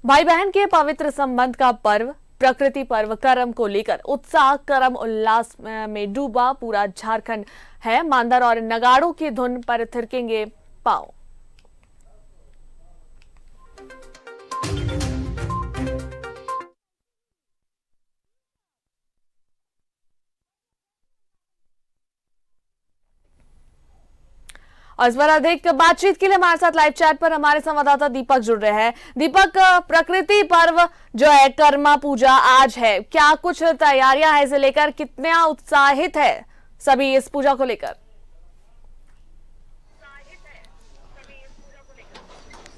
भाई बहन के पवित्र संबंध का पर्व प्रकृति पर्व करम को लेकर उत्साह करम उल्लास में डूबा पूरा झारखंड है। मांदर और नगाड़ों की धुन पर थिरकेंगे पांव। और इस पर अधिक बातचीत के लिए हमारे साथ लाइव चैट पर हमारे संवाददाता दीपक जुड़ रहे हैं। दीपक, प्रकृति पर्व जो है कर्मा पूजा आज है, क्या कुछ तैयारियां हैं इसे लेकर, कितना उत्साहित है सभी इस पूजा को लेकर?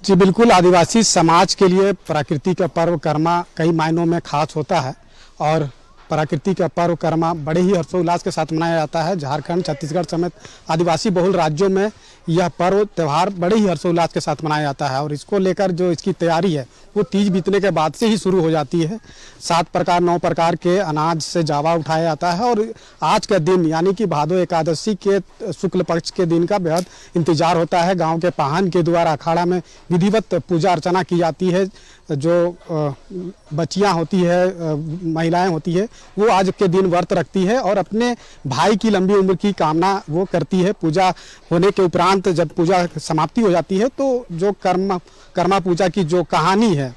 जी बिल्कुल, आदिवासी समाज के लिए प्रकृति का पर्व कर्मा कई मायनों में खास होता है और प्रकृति का पर्व कर्मा बड़े ही हर्षोल्लास के साथ मनाया जाता है। झारखंड, छत्तीसगढ़ समेत आदिवासी बहुल राज्यों में यह पर्व त्यौहार बड़े ही हर्षोल्लास के साथ मनाया जाता है और इसको लेकर जो इसकी तैयारी है वो तीज बीतने के बाद से ही शुरू हो जाती है। 7 प्रकार 9 प्रकार के अनाज से जावा उठाया जाता है और आज का दिन यानी कि भादो एकादशी के शुक्ल पक्ष के दिन का बेहद इंतजार होता है। गाँव के पाहन के द्वारा अखाड़ा में विधिवत पूजा अर्चना की जाती है। जो बच्चियां होती है, महिलाएं होती है, वो आज के दिन व्रत रखती है और अपने भाई की लंबी उम्र की कामना वो करती है। पूजा होने के उपरांत जब पूजा समाप्ति हो जाती है तो जो कर्मा पूजा की जो कहानी है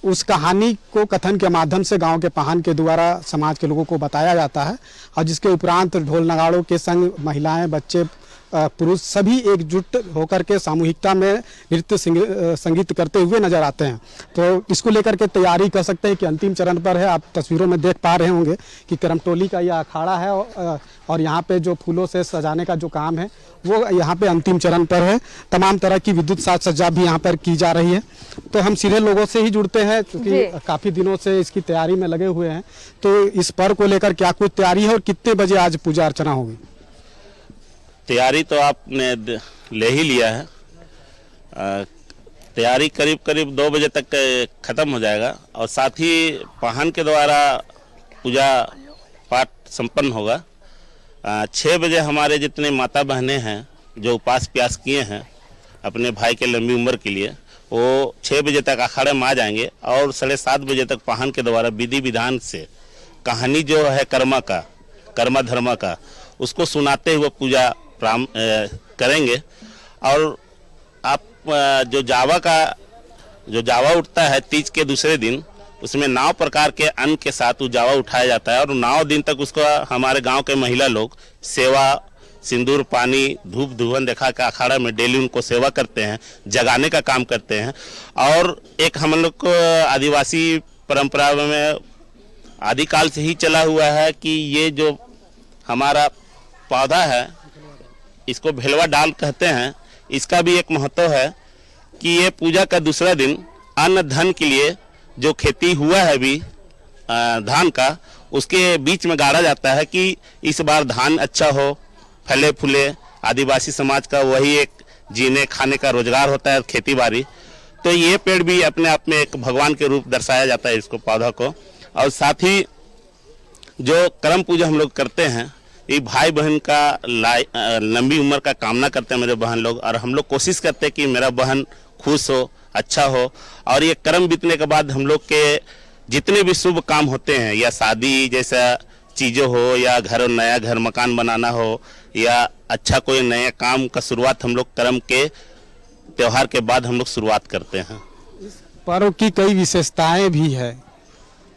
उस कहानी को कथन के माध्यम से गांव के पाहन के द्वारा समाज के लोगों को बताया जाता है और जिसके उपरांत ढोल नगाड़ों के संग महिलाएं, बच्चे, पुरुष सभी एकजुट होकर के सामूहिकता में नृत्य संगीत करते हुए नजर आते हैं। तो इसको लेकर के तैयारी कर सकते हैं कि अंतिम चरण पर है। आप तस्वीरों में देख पा रहे होंगे कि करमटोली का यह अखाड़ा है और यहाँ पे जो फूलों से सजाने का जो काम है वो यहाँ पे अंतिम चरण पर है। तमाम तरह की विद्युत साज सज्जा भी यहाँ पर की जा रही है। तो हम सीधे लोगों से ही जुड़ते हैं क्योंकि काफ़ी दिनों से इसकी तैयारी में लगे हुए हैं। तो इस पर्व को लेकर क्या कुछ तैयारी है और कितने बजे आज पूजा अर्चना होगी? तैयारी तो आपने ले ही लिया है। तैयारी करीब करीब 2 बजे तक ख़त्म हो जाएगा और साथ ही पाहन के द्वारा पूजा पाठ संपन्न होगा। 6 बजे हमारे जितने माता बहनें हैं जो उपास प्यास किए हैं अपने भाई के लंबी उम्र के लिए, वो 6 बजे तक अखाड़े में आ जाएंगे और 7:30 बजे तक पाहन के द्वारा विधि विधान से कहानी जो है कर्मा धर्मा का उसको सुनाते हुए पूजा करेंगे। और आप जो जावा उठता है तीज के दूसरे दिन, उसमें 9 प्रकार के अन्न के साथ वो जावा उठाया जाता है और 9 दिन तक उसको हमारे गांव के महिला लोग सेवा, सिंदूर, पानी, धूप धुवन दिखा के अखाड़ा में डेली उनको सेवा करते हैं, जगाने का काम करते हैं। और एक हम लोग को आदिवासी परंपरा में आदिकाल से ही चला हुआ है कि ये जो हमारा पौधा है इसको भेलवा डाल कहते हैं। इसका भी एक महत्व है कि ये पूजा का दूसरा दिन अन्न धन के लिए जो खेती हुआ है अभी धान का, उसके बीच में गाड़ा जाता है कि इस बार धान अच्छा हो, फले फूले। आदिवासी समाज का वही एक जीने खाने का रोजगार होता है खेती बाड़ी। तो ये पेड़ भी अपने आप में एक भगवान के रूप दर्शाया जाता है इसको, पौधा को। और साथ ही जो करम पूजा हम लोग करते हैं, ये भाई बहन का लंबी उम्र का कामना करते हैं मेरे बहन लोग, और हम लोग कोशिश करते हैं कि मेरा बहन खुश हो, अच्छा हो। और ये कर्म बीतने के बाद हम लोग के जितने भी शुभ काम होते हैं, या शादी जैसा चीज़ें हो, या नया घर मकान बनाना हो, या अच्छा कोई नया काम का शुरुआत हम लोग कर्म के त्यौहार के बाद हम लोग शुरुआत करते हैं। इस पर्व की कई विशेषताएं भी है,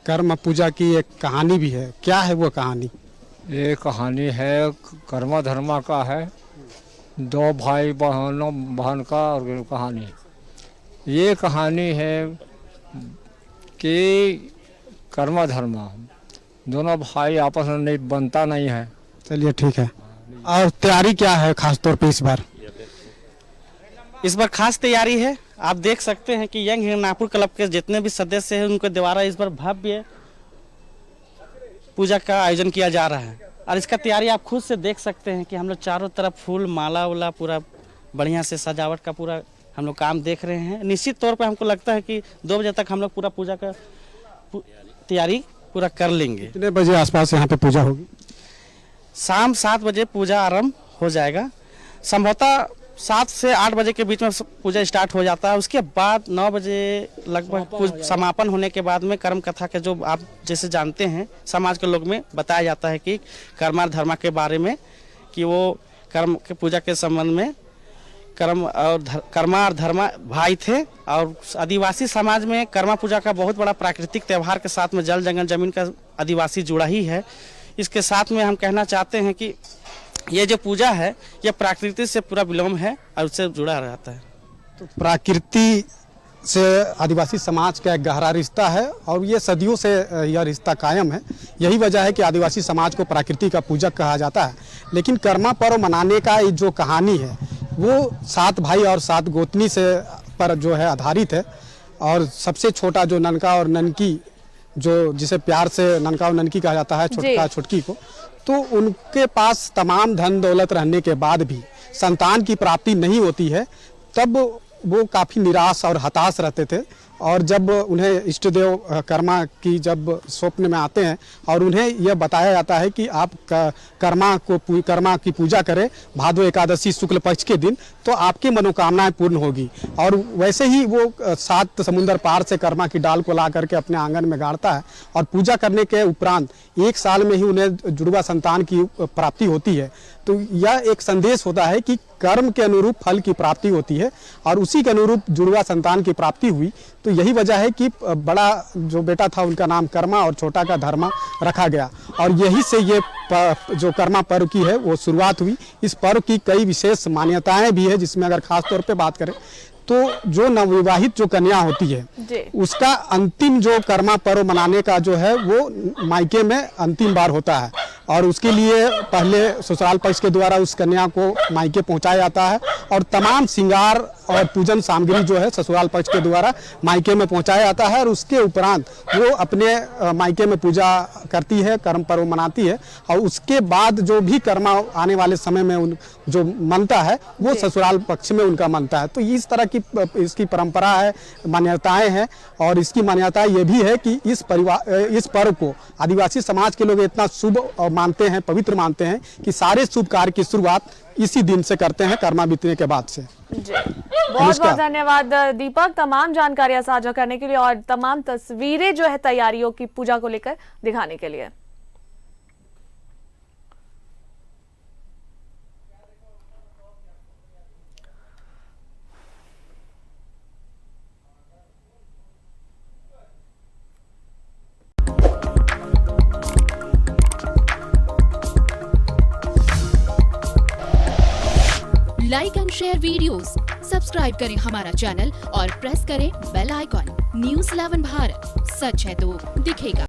कर्म पूजा की एक कहानी भी है। क्या है वो कहानी? ये कहानी है कर्मा धर्मा का है, 2 भाई बहन का और कहानी। ये कहानी है कि कर्मा धर्मा दोनों भाई आपस में नहीं बनता नहीं है। चलिए ठीक है। और तैयारी क्या है खास तौर पे इस बार? इस बार खास तैयारी है, आप देख सकते हैं कि यंग नागपुर क्लब के जितने भी सदस्य हैं उनके द्वारा इस बार भव्य पूजा का आयोजन किया जा रहा है। और इसका तैयारी आप खुद से देख सकते हैं कि हम लोग चारों तरफ फूल माला वाला पूरा बढ़िया से सजावट का पूरा हम लोग काम देख रहे हैं। निश्चित तौर पे हमको लगता है कि 2 बजे तक हम लोग पूरा पूजा का तैयारी पूरा कर लेंगे। कितने बजे आसपास यहाँ पे पूजा होगी? शाम 7 बजे पूजा आरंभ हो जाएगा। संभवतः 7 से 8 बजे के बीच में पूजा स्टार्ट हो जाता है। उसके बाद 9 बजे लगभग समापन होने के बाद में कर्म कथा के, जो आप जैसे जानते हैं समाज के लोग में बताया जाता है कि कर्मा धर्मा के बारे में, कि वो कर्म के पूजा के संबंध में कर्मा और धर्मा भाई थे। और आदिवासी समाज में कर्मा पूजा का बहुत बड़ा प्राकृतिक त्यौहार के साथ में जल जंगल जमीन का आदिवासी जुड़ा ही है। इसके साथ में हम कहना चाहते हैं कि ये जो पूजा है ये प्रकृति से पूरा विलोम है और उससे जुड़ा रहता है। तो प्रकृति से आदिवासी समाज का एक गहरा रिश्ता है और ये सदियों से यह रिश्ता कायम है। यही वजह है कि आदिवासी समाज को प्रकृति का पूजक कहा जाता है। लेकिन कर्मा पर्व मनाने का ये जो कहानी है वो 7 भाई और 7 गोतनी से पर जो है आधारित है। और सबसे छोटा जो ननका और ननकी, जो जिसे प्यार से ननका और ननकी कहा जाता है, छोटका छुटकी को, तो उनके पास तमाम धन दौलत रहने के बाद भी संतान की प्राप्ति नहीं होती है। तब वो काफ़ी निराश और हताश रहते थे। और जब उन्हें इष्ट देव कर्मा की जब स्वप्न में आते हैं और उन्हें यह बताया जाता है कि आप कर्मा की पूजा करें भादो एकादशी शुक्ल पक्ष के दिन, तो आपकी मनोकामनाएं पूर्ण होगी। और वैसे ही वो 7 समुंदर पार से कर्मा की डाल को ला करके अपने आंगन में गाड़ता है और पूजा करने के उपरांत 1 साल में ही उन्हें जुड़वा संतान की प्राप्ति होती है। तो यह एक संदेश होता है कि कर्म के अनुरूप फल की प्राप्ति होती है और उसी के अनुरूप जुड़वा संतान की प्राप्ति हुई। तो यही वजह है कि बड़ा जो बेटा था उनका नाम कर्मा और छोटा का धर्मा रखा गया। और यही से ये जो कर्मा पर्व की है वो शुरुआत हुई। इस पर्व की कई विशेष मान्यताएं भी है, जिसमें अगर खास तौर पे बात करें तो जो नवविवाहित जो कन्या होती है उसका अंतिम जो कर्मा पर्व मनाने का जो है वो मायके में अंतिम बार होता है। और उसके लिए पहले ससुराल पक्ष के द्वारा उस कन्या को मायके पहुंचाया जाता है और तमाम श्रृंगार और पूजन सामग्री जो है ससुराल पक्ष के द्वारा मायके में पहुंचाया जाता है। और उसके उपरांत वो अपने मायके में पूजा करती है, कर्म पर्व मनाती है। और उसके बाद जो भी कर्मा आने वाले समय में जो मनता है वो ससुराल पक्ष में उनका मनता है। तो इस तरह की इसकी परंपरा है, मान्यताएं हैं। और इसकी मान्यता ये भी है कि इस पर्व को आदिवासी समाज के लोग इतना शुभ मानते हैं, पवित्र मानते हैं कि सारे शुभ कार्य की शुरुआत इसी दिन से करते हैं, कर्मा बीतने के बाद से। जी बहुत बहुत धन्यवाद दीपक, तमाम जानकारियां साझा करने के लिए और तमाम तस्वीरें जो है तैयारियों की पूजा को लेकर दिखाने के लिए। Like and share videos, subscribe करें हमारा चैनल और प्रेस करें बेल आइकॉन। न्यूज़ 11 भारत, सच है तो दिखेगा।